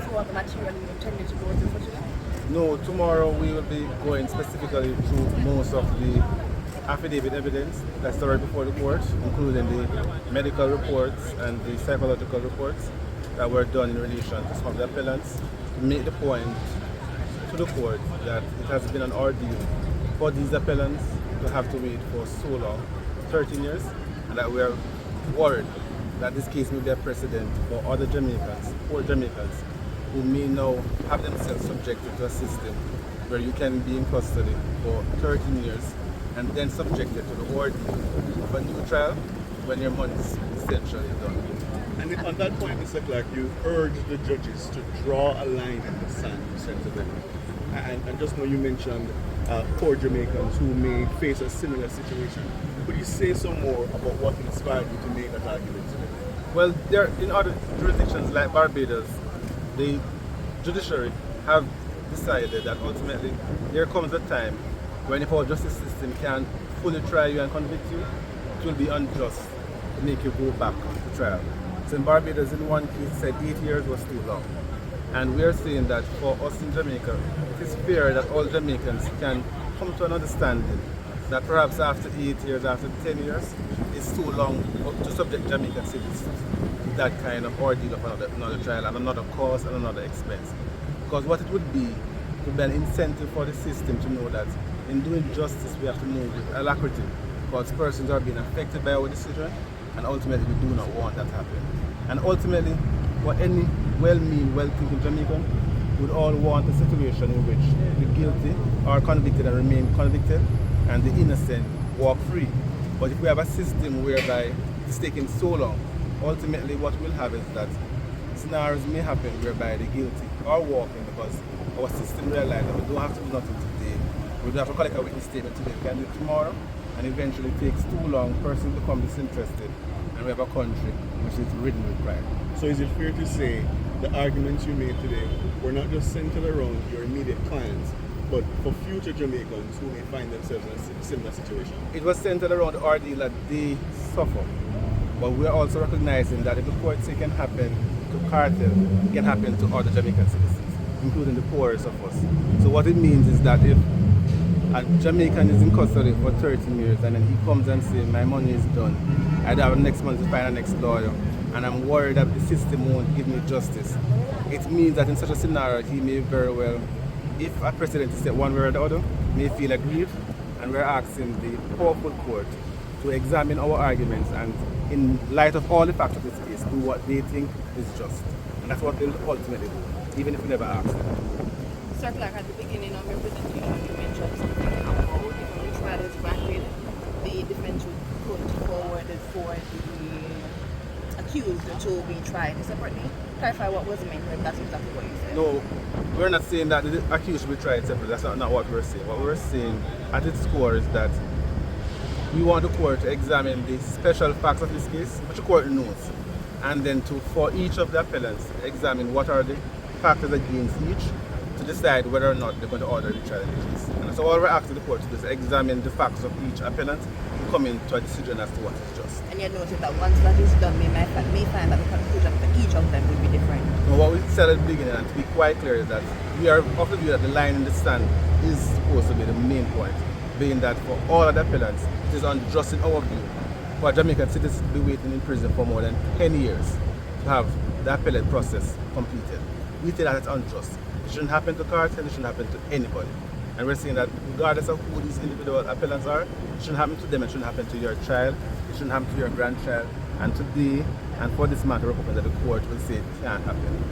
also have the material you intended to go through for today? No, tomorrow we will be going specifically through most of the affidavit evidence that's stored before the court, including the medical reports and the psychological reports that were done in relation to some of the appellants, to make the point to the court that it has been an ordeal for these appellants to have to wait for so long, 13 years, and that we are worried that this case may be a precedent for other Jamaicans, poor Jamaicans, who may now have themselves subjected to a system where you can be in custody for 13 years and then subjected to the ordeal of a new trial when your money is essentially done. And on that point, Mr. Clark, you urge the judges to draw a line in the sand, you said to them. And just now you mentioned poor Jamaicans who may face a similar situation. Could you say some more about what inspired you to make that argument today? Well, in other jurisdictions like Barbados, the judiciary have decided that ultimately there comes a time when if our justice system can fully try you and convict you, it will be unjust to make you go back to trial. So in Barbados, in one case, said 8 years was too long. And we are saying that for us in Jamaica, it is fair that all Jamaicans can come to an understanding that perhaps after 8 years, after 10 years, it's too long to subject Jamaican citizens to that kind of ordeal of another trial and another cost and another expense. Because what it would be an incentive for the system to know that in doing justice we have to move with alacrity, because persons are being affected by our decision, and ultimately we do not want that to happen. And ultimately, for any well-meaning, well-thinking Jamaican, would all want a situation in which the guilty are convicted and remain convicted, and the innocent walk free. But if we have a system whereby it's taking so long, ultimately what we'll have is that scenarios may happen whereby the guilty are walking because our system realizes that we don't have to do nothing today. We don't have to collect a witness statement today, we can do it tomorrow, and eventually it takes too long, persons become disinterested, and we have a country which is ridden with crime. So is it fair to say the arguments you made today were not just centered around your immediate clients, but for future Jamaicans who may find themselves in a similar situation? It was centered around the ordeal that they suffer. But we are also recognizing that if the court say it can happen to Kartel, it can happen to other Jamaican citizens, including the poorest of us. So what it means is that if a Jamaican is in custody for 13 years and then he comes and says, my money is done, I'd have next month to find a next lawyer, and I'm worried that the system won't give me justice, it means that in such a scenario he may very well, if a precedent is set one way or the other, may feel aggrieved, and we're asking the powerful court to examine our arguments and in light of all the facts of this case, do what they think is just. And that's what they'll ultimately do, even if we never ask them. Sir Clark, at the beginning of your presentation, you mentioned something about if a trial is granted, the defense would put forward for the accused to be tried separately. Clarify what was meant, if that's exactly what you said. No, we're not saying that the accused should be tried separately. That's not what we're saying. What we're saying at its core is that we want the court to examine the special facts of this case, which the court knows, and then for each of the appellants, examine what are the factors against each to decide whether or not they're going to order the trial in the case. And so all we're asking the court to do is examine the facts of each appellant and come into a decision as to what is just. And you noted that once that is done, we may find that the conclusion for each of them will be different. Now, what we said at the beginning, and to be quite clear, is that we are of the view that the line in the sand is supposed to be the main point, being that for all of the appellants, it is unjust in our view for a Jamaican citizen to be waiting in prison for more than 10 years to have the appellate process completed. We think that it's unjust. It shouldn't happen to Kartel, it shouldn't happen to anybody. And we're saying that regardless of who these individual appellants are, it shouldn't happen to them, it shouldn't happen to your child, it shouldn't happen to your grandchild. And today, and for this matter, we're hoping that the court will say it can't happen.